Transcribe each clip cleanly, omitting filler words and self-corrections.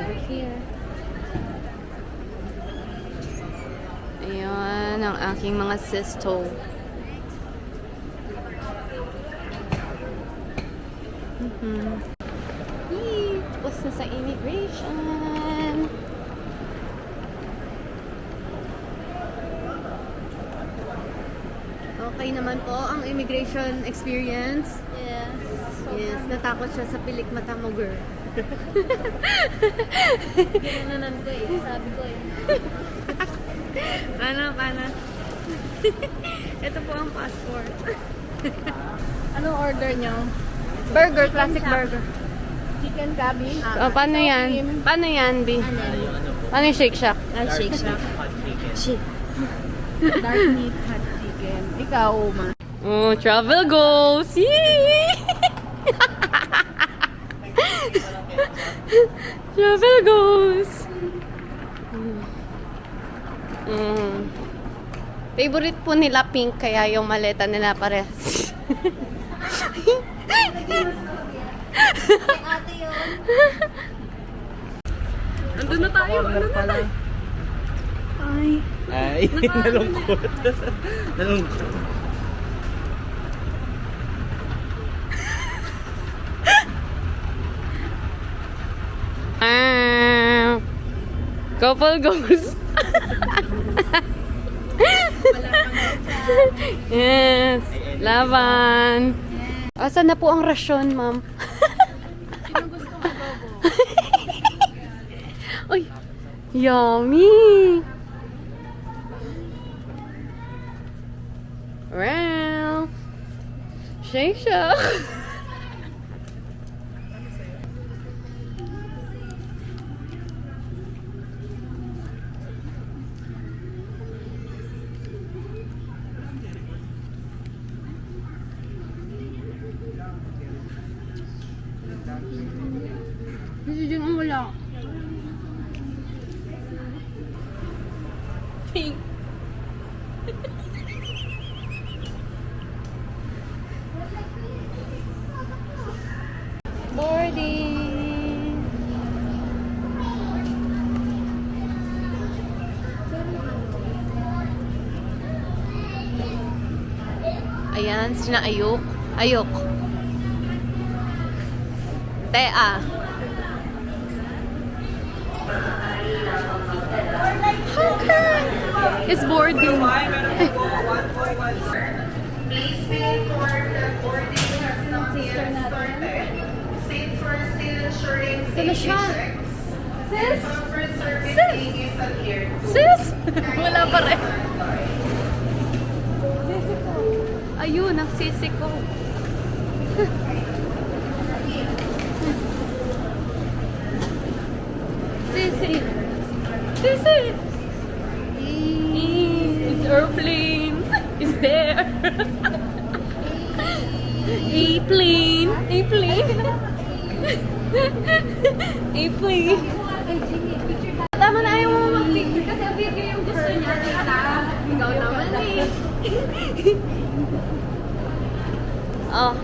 over here. Ayan ang aking mga sisto. Tapos na sa immigration. Okay naman po ang immigration experience. Yes. Yes, natakot siya sa pilik mata mo, girl. Ginanan ko eh. Sabi ko eh. Paano? Ito po ang passport. Anong order nyo? Burger, classic burger. Chicken cabbage? Paano yan? Paano yan, B? Paano yung Shake Shack? Shake Shack. Shake. Dark meat hot chicken. Ikaw, Uma. Oh, travel goals! Yee! Travel goals! Favorite po nila pink, kaya yung maleta nila parehas. Ate yun. Andun na tayo. Ano na tayo? Ay, nalungkot. Nalungkot. Couple goals. Yes. Laban. Asan na po ang rasyon, ma'am? Sino gusto mo, Gogo? Uy, yummy. Well, Shake Shack. Hindi din ang wala. Pink. Boarding. Ayan, sina Ayok. Ayok. Tea. It's boarding. Please be informed that boarding has not yet started. Seats are still ensuring Sino safety siya? checks. Sis? Buffer servicing is adhered to. Sis? Wala pa rin. Ayun, ang sisi ko. Sisi. Sisi. It's airplane. It's there. A-plane. A-plane. A-plane. Tama na ayaw mo mag-picture kasi ang video yung gusto niya. Ikaw naman eh. Oh.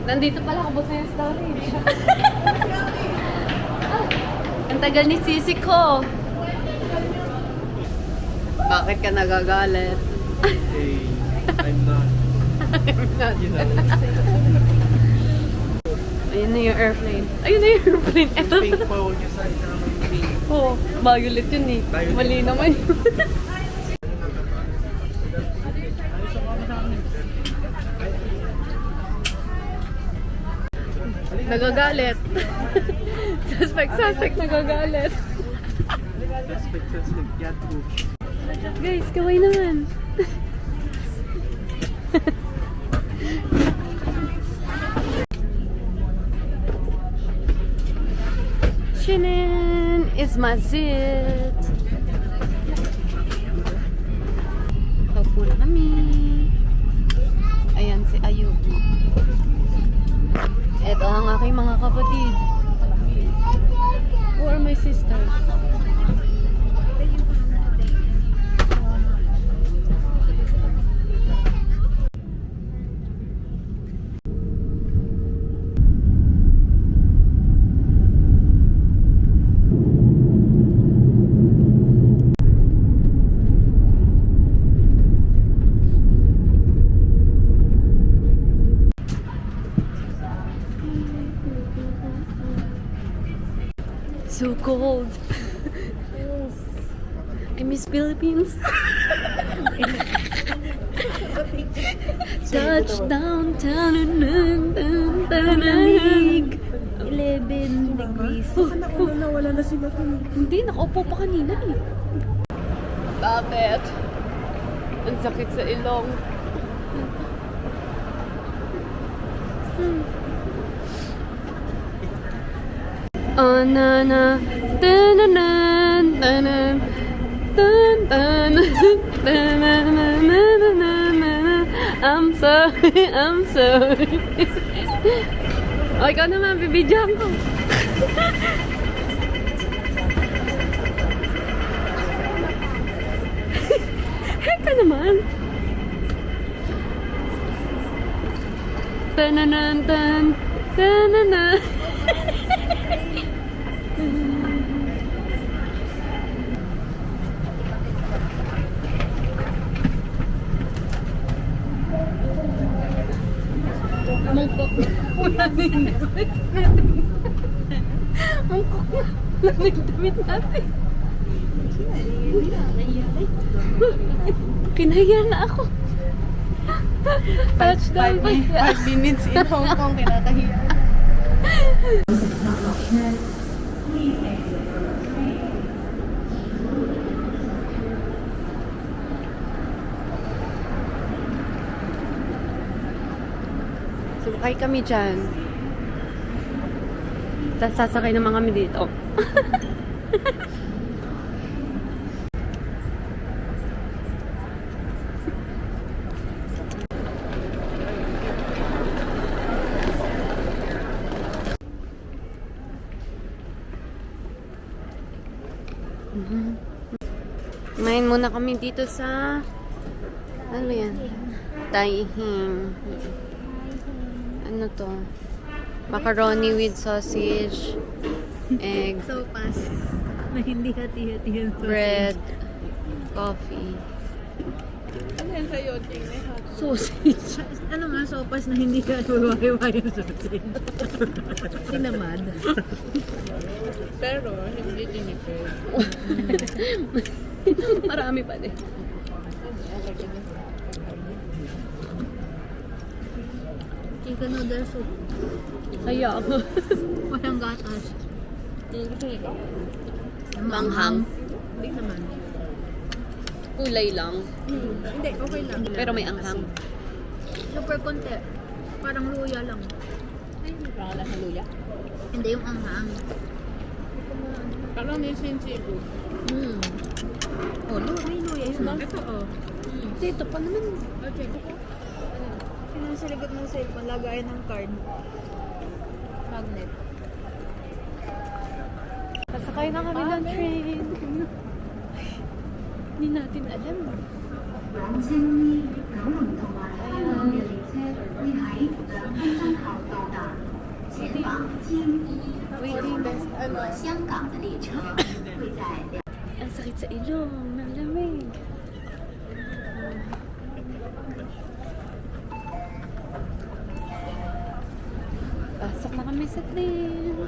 Nandito pala ako sa yung story. Ang tagal ni Sisi ko. Bakit ka nagagalit? Hey, I'm not. You know. Ayun na yung airplane. Ayun na yung airplane. Ito. Pink pa, huwag niyo sa pink. Oh, violet yun eh. Violet. Mali naman yun. Nagagalit. Suspect nagagalit. Suspect. Yeah, true. Guys, kaway naman. Shinin is Mazit. Paupo na kami. Ayan si Ayuk. Ito ang aking mga kapatid. Who are my sisters? so cold. I miss Philippines. Touchdown, 11 degrees. Wala na sila kung... Hindi, nakaupo pa kanina eh. Bakit? Ang sakit sa ilong. Oh na na, ta-na-nan, ta-nan, tan-tan, ta-na-na-na-na-na-na. I'm sorry, I'm sorry. O, ikaw naman, bibidyohan ko. Heka naman. Tananan-tan, tananan. Mangkok. Wala din damit natin. Mangkok na. Wala din damit natin. Kinahiya na ako. Touchdown pa siya. 5 minutes in Hong Kong, kinakahiya. Sumakay kami dyan. Tapos sasakay naman kami dito. Kumain muna kami dito sa... Ano yan? Taihing. Ano to? Macaroni with sausage, egg, Sopas. Na hindi hati-hati yung bread, coffee, Ano yan sa'yo, Ting? sausage. Ano nga, sopas na hindi ka tuwahiwa yung sausage. Tinamad. Pero, hindi tinipid. Marami pa din. Chicken noodle soup. Kaya ako. Walang gatas. Gusto nito? Manghang. Hindi naman. Kulay lang. Hindi, okay lang. Pero may anghang. Super konti. Parang luya lang. Parang lang sa luya. Hindi yung anghang. Parang may seafood. Oh, may luya yun. Ito, oh. Dito pa naman. Okay. Sinasiligot ng cellphone, lagayan ng card. Magnet. Pasakay na kami ng train. Hindi natin alam. 往青衣九龍同埋香港嘅列車會喺2分鐘後到達，前往青衣。和香港的列車會在Ang sakit sa ilong. Malamig. Pasok na kami sa train.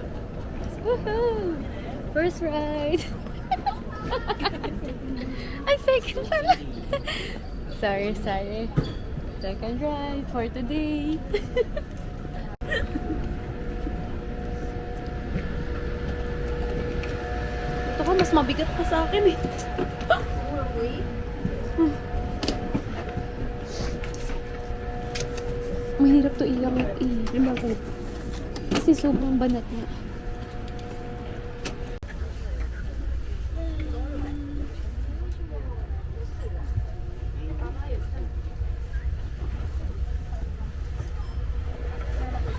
Woohoo! First ride. Ay, second pala. Sorry. Second ride for today. Ito ka, mas mabigat pa sa akin eh. Mahirap to iangat eh. Bakit? Kasi sobrang banat na.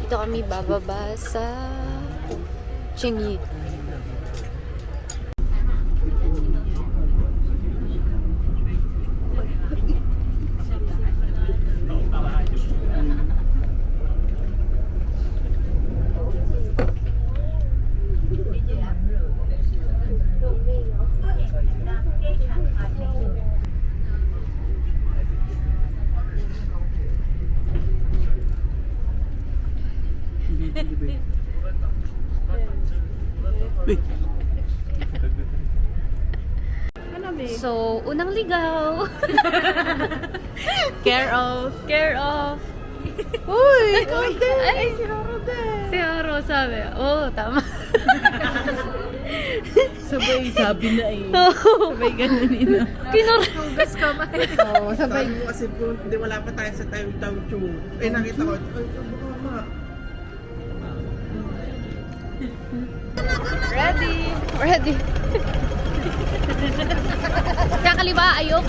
Dito kami bababa sa Chingy. Wait. So, unang ligaw. Care of. Care of. Uy! Ay, si Haro din. Si Haro sabi. Oo, tama. Sabay sabi na eh. Oo. Sabay ganun ina. Kinugas ka ba? Oo, sabay. Sabi mo kasi po, hindi wala pa tayo sa time down tune. Eh nakita ko, ay, mama. Ready. Ready. Kakaliwa, ayok.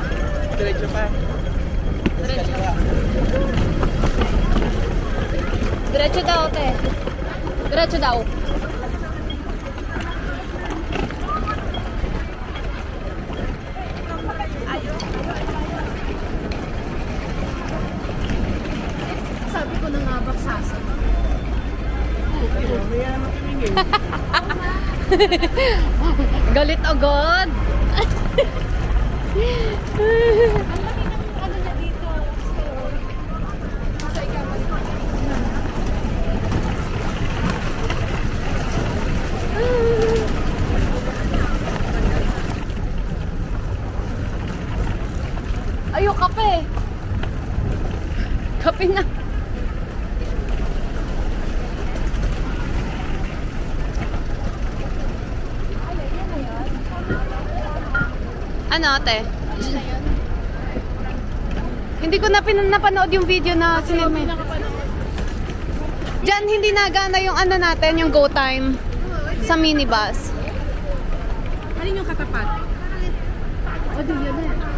Diretso pa. Diretso. Diretso daw, te. Diretso daw. Sabi ko na nga baksasan. Kaya nakinig eh. Galit agad. Ayok, kape. Kape na. Ano, ate? Hindi ko na napanood yung video na sinilme. Diyan, hindi nagana yung ano natin, yung go time sa minibus. Alin yung katapat? O, di yun na.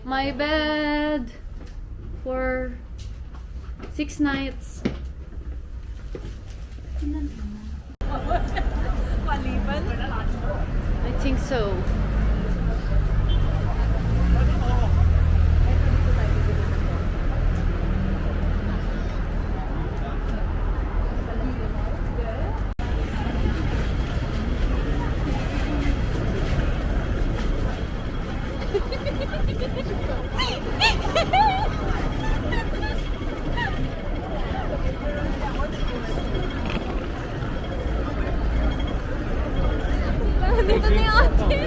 My bed for 6 nights. I think so. Dito na yung ate.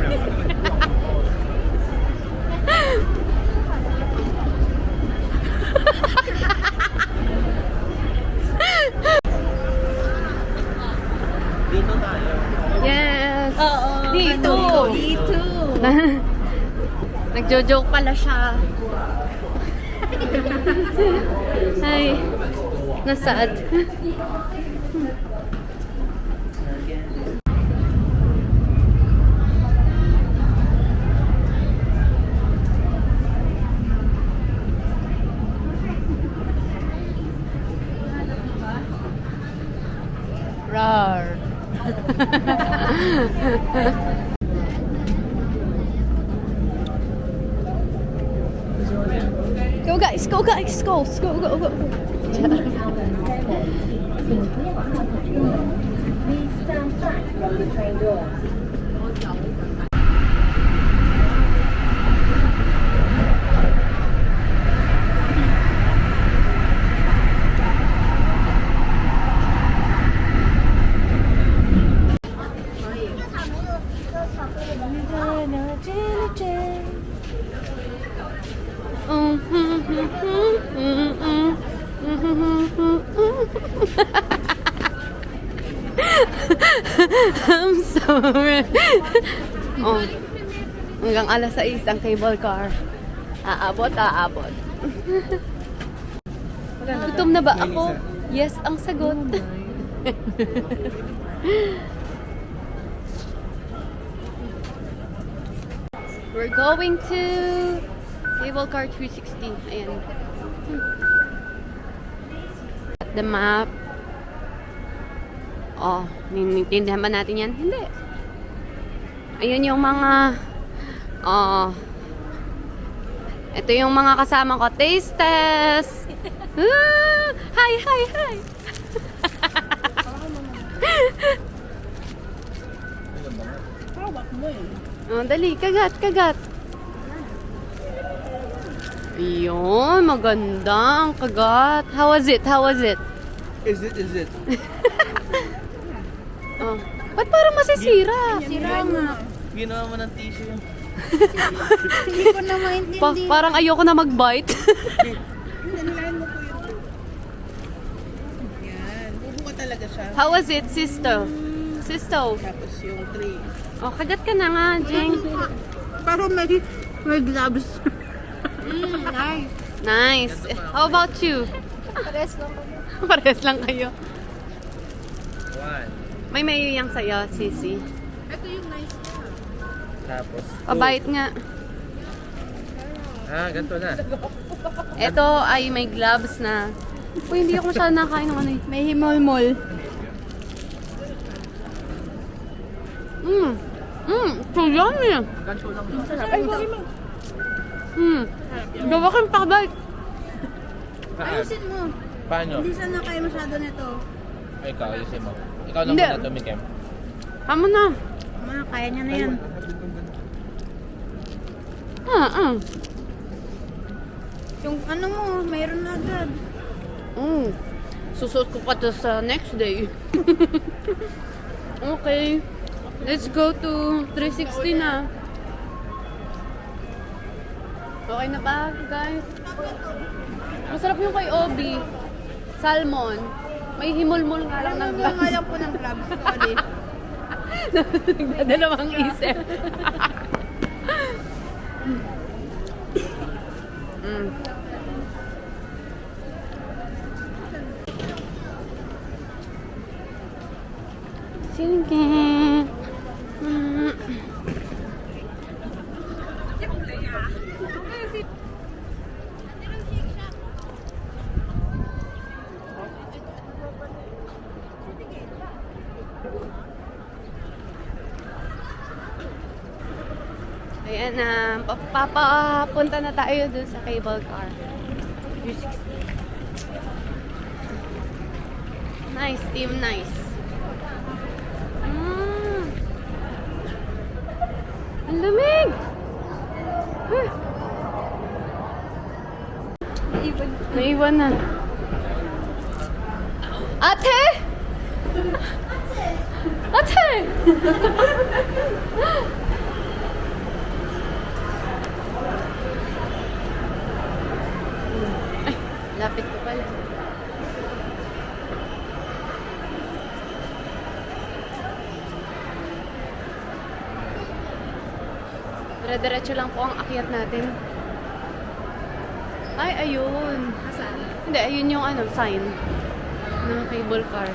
Dito tayo. Yes. Oo. Dito. Dito. Nagjo-joke pala siya. Ay, nasad. Rar. Go guys, go guys, go, go, go, go. I'm sorry. Oh, hanggang alas 6 ang cable car. Aabot, aabot. Gutom na ba ako? Yes, ang sagot. We're going to cable car 360. Ayan. At the map. Oh, nintindihan ba natin yan? Hindi. Ayun yung mga ito yung mga kasama ko. Taste test! Hi, hi, hi! Hawak mo eh. Oh, dali, kagat, kagat. Ayun, maganda ang kagat. How was it? How was it? Is it? Ba't parang masisira? Sira nga. Ginawa mo ng tissue. Hindi ko na maintindihan. Parang ayoko na mag-bite. Nanilayan mo po yun. Yan. Bubuka talaga siya. How was it, sister? Sister. Tapos yung tray. Oh, kagat ka na nga, Jeng. Parang may gloves. Nice. Nice. How about you? Pares lang kayo. One. May mayo yang sa'yo, Sisi. Ito yung nice niya. Tapos Pabait nga. ganito na. Ito ay may gloves na. Uy, hindi ako masyadong nakain ng ano eh. May himol-mol. So yummy. Ganito lang. Ay, sorry mo. Gawa kang pakabait. Ayusin mo. Paano? Hindi sana kayo masyado nito. Ay, ikaw, ayusin mo. Ikaw lang Hindi. muna tumikim. Amo na. Kaya niya na yan. Yung ano mo, mayroon na agad. Susuot ko pa to sa next day. Okay. Let's go to 360 na. Okay na ba, guys? Masarap yung kay Obi. Salmon. May himulmul nga lang ng Yung nga lang po ng gloves. Sorry. Nagdadalawang isip. Sige. Ayan na, papapunta na tayo dun sa cable car. Nice, team, nice. Ang lamig! Naiwan na. Ate! Ate! Ay, lapit ko pala. Dire-diretso lang po ang akyat natin. Ay, ayun. Saan? Hindi, ayun yung ano, sign ng cable car.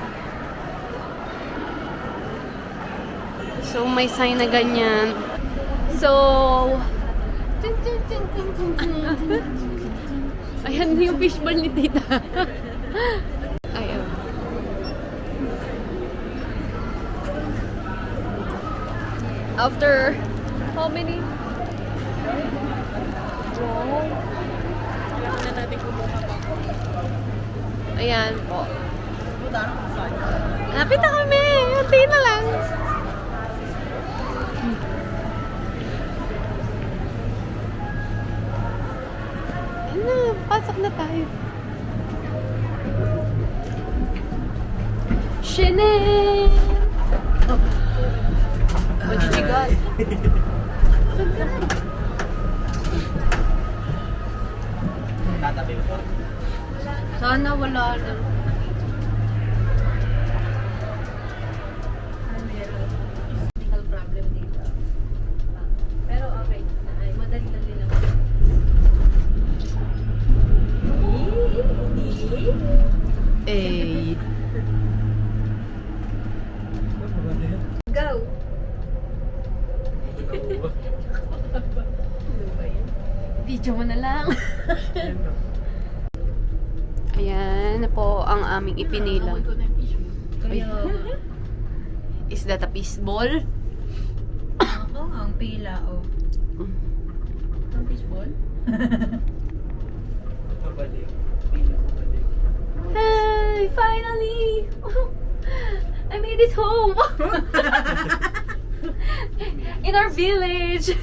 So, may sign na ganyan. So, ayan yung fishball ni tita. Ayaw. After how many? Ayan po. Lapit na kami. Unti na lang. Ayun na, pasok na tayo. Chanel! Oh. What did you got? Tatabi ko. Sana wala na. Problem dito. Pero okay. Ay, madali lang din ako. Eh. Go! Video mo na lang. Ayan na po ang aming ipinila. Ko na yung tissue. Ay. Is that a fishball? Oo nga, ang pila, oh. Ang fishball? Pabalik. Pila pabalik. Hey, finally! I made it home! In our village!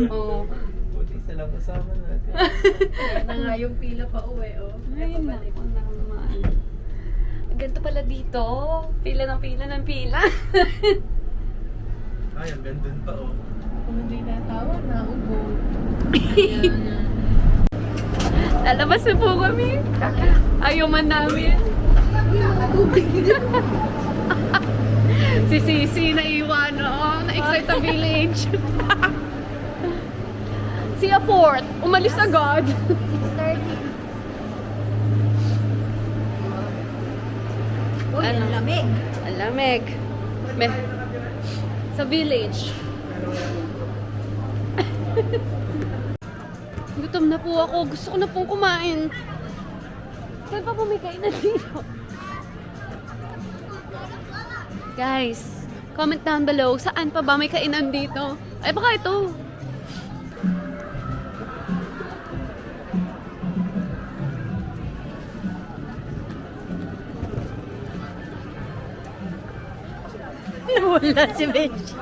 Oh. Buti sila kasama natin. Kaya na nga yung pila pa uwi, oh. Ay, naku naman. ganito pala dito. Pila ng pila ng pila. Ay, ang ganda pa oh. Kung hindi natawa, naubo. Lalabas na po kami. Ayaw man namin. Si Sisi naiwan, oh. Na-excite sa village. Si Aport, umalis agad. 6:30. Uy, Ano? ang lamig. Ang lamig. Sa village. Gutom na po ako. Gusto ko na pong kumain. Saan pa po may kainan dito? Guys, comment down below. Saan pa ba may kainan dito? Ay, baka ito. Nawala si Benji.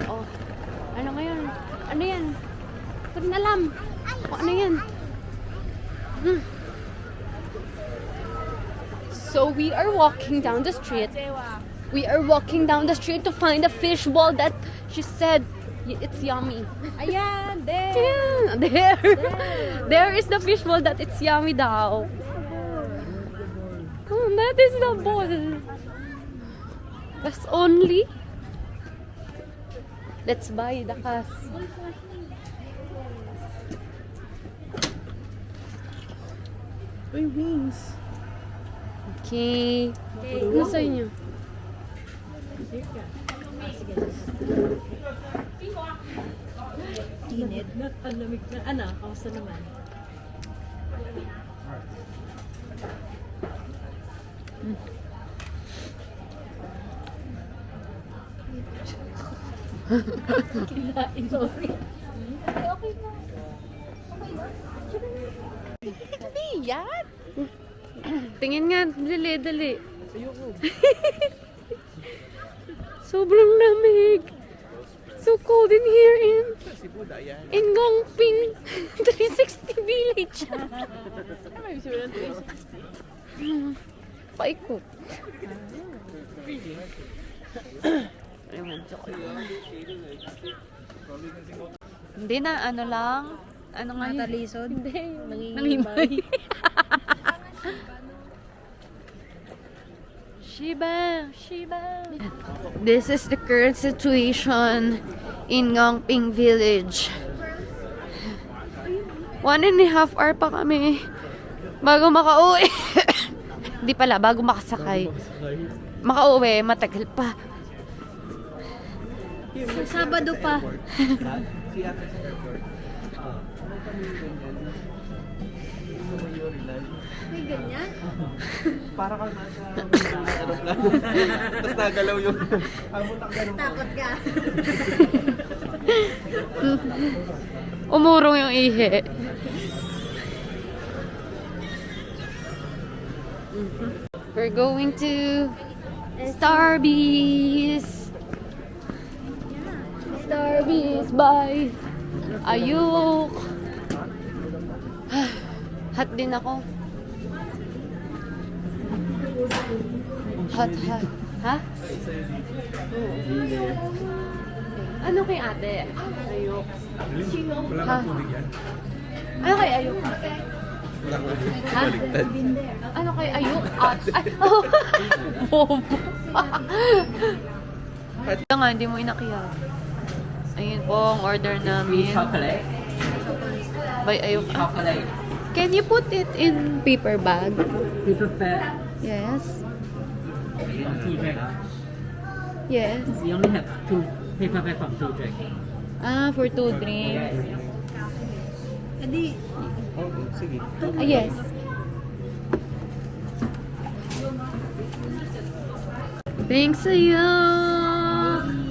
Oh, ano ngayon? Ano yan? Hindi ko rin alam. O, ano yan? So we are walking down the street. We are walking down the street to find a fish ball that she said it's yummy. Ayan, there. Yeah, there. There is the fish ball that it's yummy daw. Oh, that is the ball. That's only. Let's buy the kas. Ay, wings. Okay. Ano sa inyo? Init. Ang lamig na. Ano, kamusta naman? Kinain, sorry. Okay na. Yan. Tingin nga, dali. Sobrang lamig. So cold in here in Gongping 360 Village. Paikot. Ayun, hindi na, ano lang. Ano nga yun? Natalisod? Hindi. Nangingimay. Shiba. This is the current situation in Gongping Village. 1.5 hour pa kami bago makauwi. Hindi pala, bago makasakay. Makauwi, matagal pa. Sabado pa. May ganyan? Para kang nasa aeroplano. Tapos nagalaw yung habutang ganun. Takot ka. Umurong yung ihi. We're going to Starbucks. Starbucks by Ayuk. Hot din ako. Hot. Ha? Ano kay ate? Ayuk. Ha? Ano kay Ayuk? Ha? Ano kay Ayuk? Ay, oh. Bobo. Ito nga, hindi mo inakiyak. Ayun po ang order namin. Chocolate? By Ayuk. Chocolate. Can you put it in paper bag? Paper bag. Yes. 2 drink. Yes. We only have 2 paper bag from 2 drink. Ah, for 2 drinks. Adi, Oo, sige. Ah, yes. Thanks sa'yo.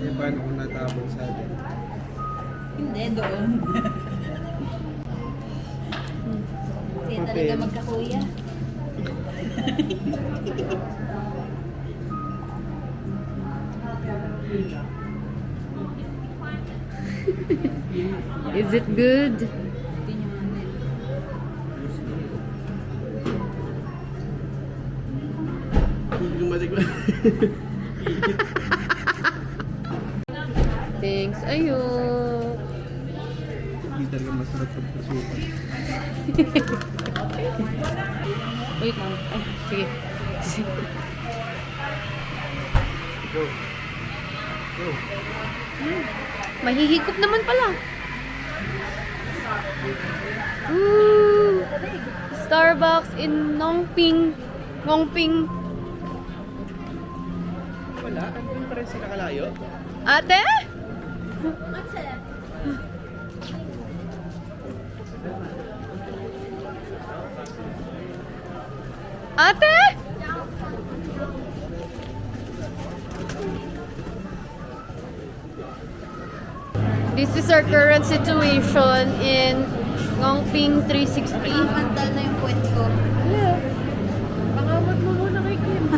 Eh, paano kung natapon sa atin? hindi doon. Kasi talaga magkakuya. Is it good? Yung matikman. Thanks. Ayun. Hindi talaga masarap pag pasukan. Wait lang. Ay, sige. Go. Go. Mahihigop naman pala. Ooh, Starbucks in Nongping. Nongping. Wala? Ano pa rin sila kalayo? Ate? Ate? This is our current situation in Ngongping 360. Mandal na yung puwet ko. Yeah. Pangamot mo muna kay Kim.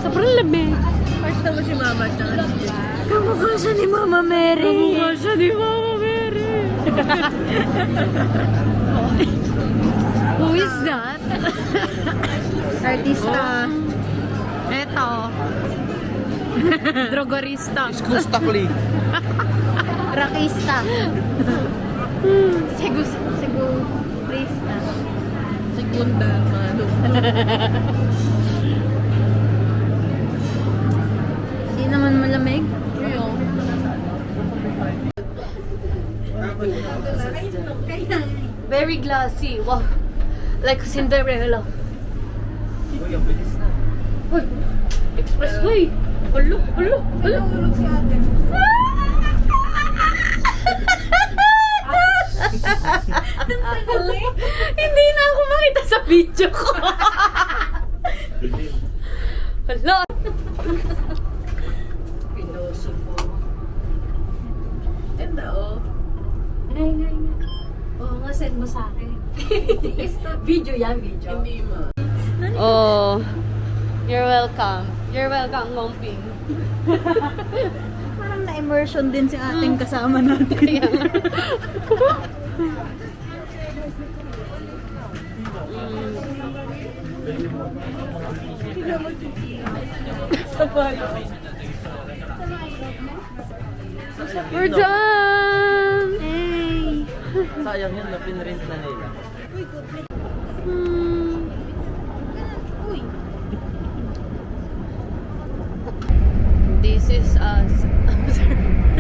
Sobrang lamig. First na mo si Mama tsaka si Jay. Kamukha siya ni Mama Mary. Kamukha siya ni Mama Mary. Who is that? Artista. Eto. Drogorista. Kustakli. Rockista. Segurista. Segunda, mano. Hindi naman malamig. Very glassy. Wow. Like Cinderella. Uy, ang bilis na. Uy, expressway. Hello, hello, hello. Hindi na ako makita sa video ko. Hello. Piloso po. Ganda oh. Oo nga, send mo sa akin. Video yan, video. Hindi mo. Oh, you're welcome. You're welcome, Ngongping. Parang na-immersion din si ating kasama natin. Kaya nga. We're done! Hey! Sayang yun, napinrint na nila. Uy! This is us.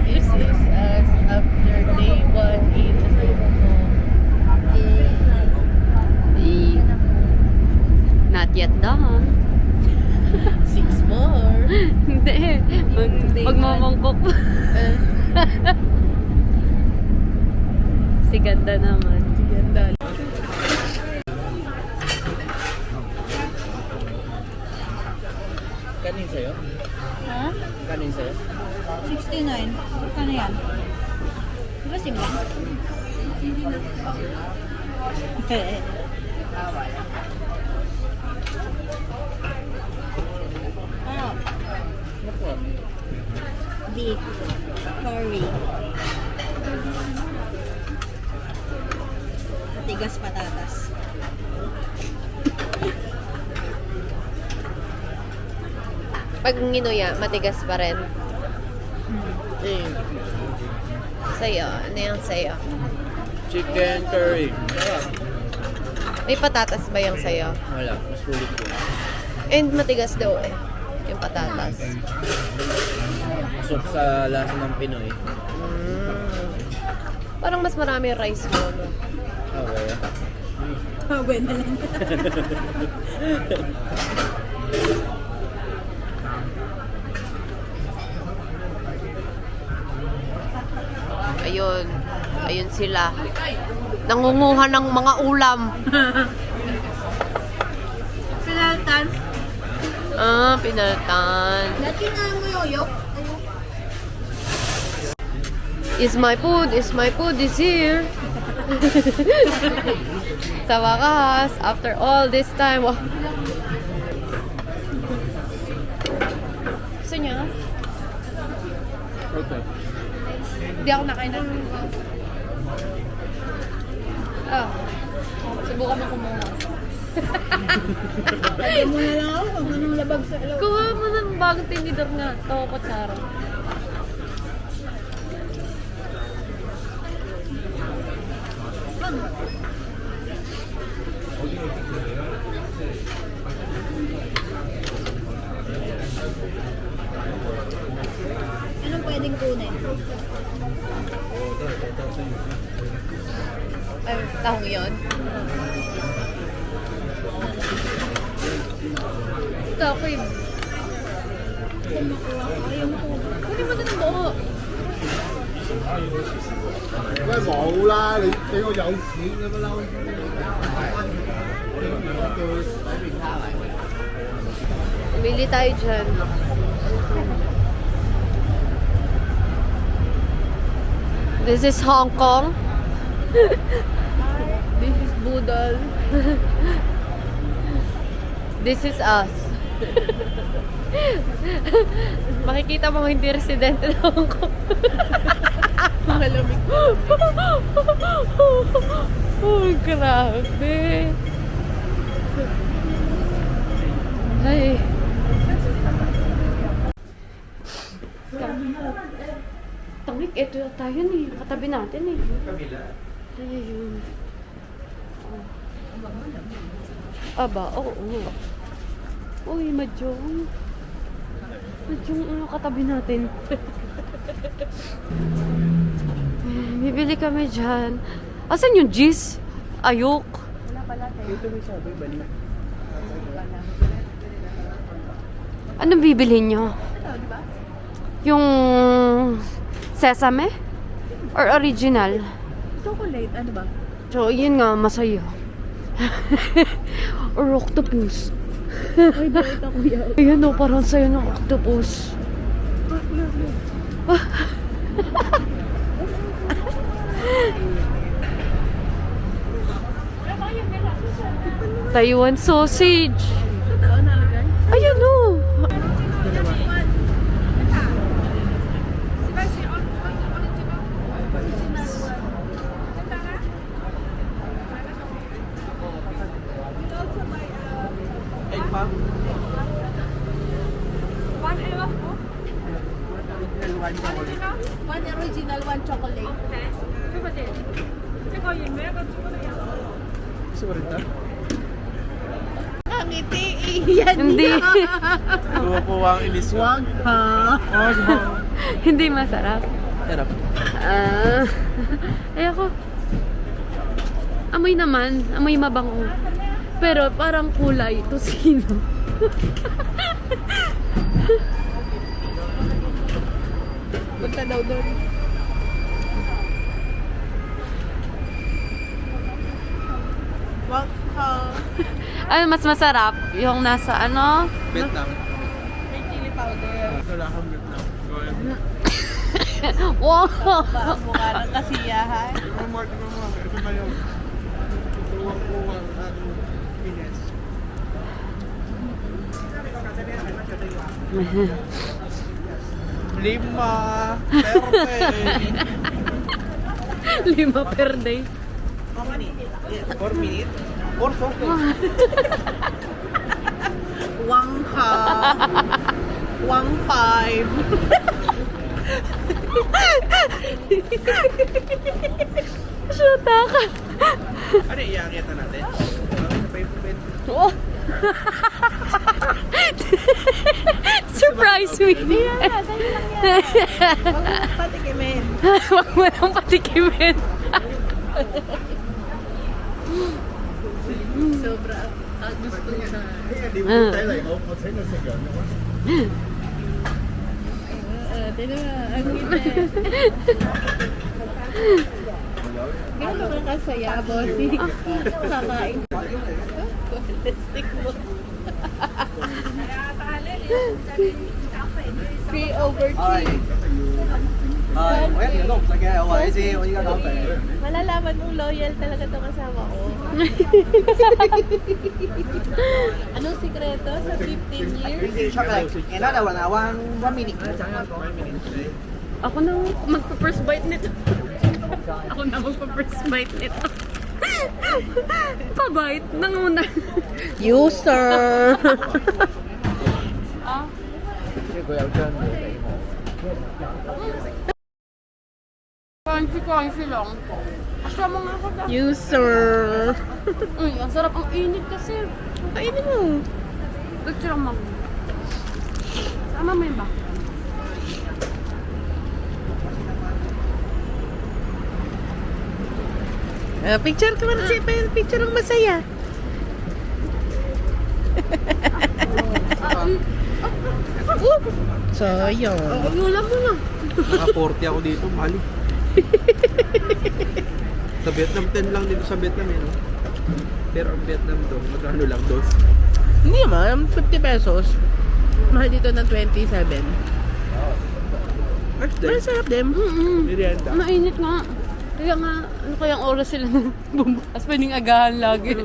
This is us after day 1 in Not yet done. 6 more. Hindi. Magmamangkok. Si ganda naman. Ganda. Kanin sa'yo? Ha? Kanin sa'yo? 69. Kano yan? Diba simba? Ano? Naku. Beef. Curry. Matigas patatas. Pag nginuya, matigas pa rin. Sa'yo. Ano yung sa'yo? Chicken curry. May patatas ba yung sa'yo? Wala, mas sulit ko. And matigas daw eh. Yung patatas. Pasok sa lasa ng Pinoy. Parang mas marami yung rice mo. No? Okay. Pawin na lang. Ayun. Ayun sila. Nangunguha ng mga ulam. Pinaltan. Ah, pinaltan. Dati na mo yoyok. Is my food is here. Sa wakas, after all this time. Wow. Gusto niya? Okay. Hindi ako nakain ng subukan mo kumuha. Sabi mo na lang ako, huwag mo nang labag sa ilaw. Kuha mo ng bagong tinidor nga. Ito, kutsara. Anong pwedeng kunin? Ay, tahong yun. Ito, ako yun. Kunin mo na ng buo. 梗係冇啦，你俾我有錢咁樣嬲。 Bili tayo dyan. This is Hong Kong. This is Budol. This is us. Makikita mo hindi residente ng Hong Kong. Malamig. Oh, grabe. Ay. Tangik, ito tayo eh. Katabi natin eh. Kabila. Ay, yun. Aba, oo. Uy, madyong. Madyong ano katabi natin. Bibili kami dyan. Asan yung G's? Ayok. Dito may sabi, bali. Anong bibili nyo? Yung sesame? Or original? Chocolate, ano ba? So, yun nga, masaya. Or octopus. Ay, bakit ako yan? Ayan o, parang sayo ng octopus. Taiwan sausage. Totoo nalagay? Ayan o. Egg pop. One original, one chocolate. Gusto mo rin ta? Ngiti, yan Hindi. Kuha ang ilis ko. Wag ha. Hindi masarap. Sarap. Ay ako. Amoy naman. Amoy mabango. Pero parang kulay. Tosino. Punta daw doon. Wag ha. Ano mas masarap? Yung nasa ano? Vietnam. May chili powder. Wala kang Vietnam. Go ahead. Wow! Mukha ng kasiyahan. Tingnan mo. Ito na yung kuha ang Pines. Lima. Perfect. 5 per day. 4 minutes. 4 seconds. Wang ha. Wang 5. Shoota ka. Ano iakita natin? Oh. Surprise me. Patikimin. Huwag mo nang patikimin. Sobra. Gusto niya na. 你會睇嚟我請佢食羊肉啊！ Tignan mo, ang ngiti. Gano'n ka kasaya, bossy. Kakain. Stick mo. 3 over 3. 我一年都唔食嘅，我話你知，我依家減肥。 Malalaman mong loyal talaga itong kasama ko. Anong sikreto sa 15 years?出嚟，其他就雲下灣1 minute。Ako na magpa-first bite nito. Ako na magpa-first bite nito. Pa-bite nanguna. User! Ah. Kansi lang. Asama nga ako dahil. User! Uy, ang sarap. Ang init kasi. Kainin mo. Picture lang mag. Sama mo yun ba? Picture ka man si picture ng masaya. Sayang. Ulam mo na. Naka 40 ako dito, mali. Sa Vietnam, 10 lang dito sa Vietnam eh, no? Pero ang Vietnam doon, magkano lang dos? Hindi naman, 50 pesos. Mahal dito ng 27. First day, Masarap din. merienda. Mainit nga. Kaya nga, ano kayang oras sila bumbukas? Pwedeng agahan lagi.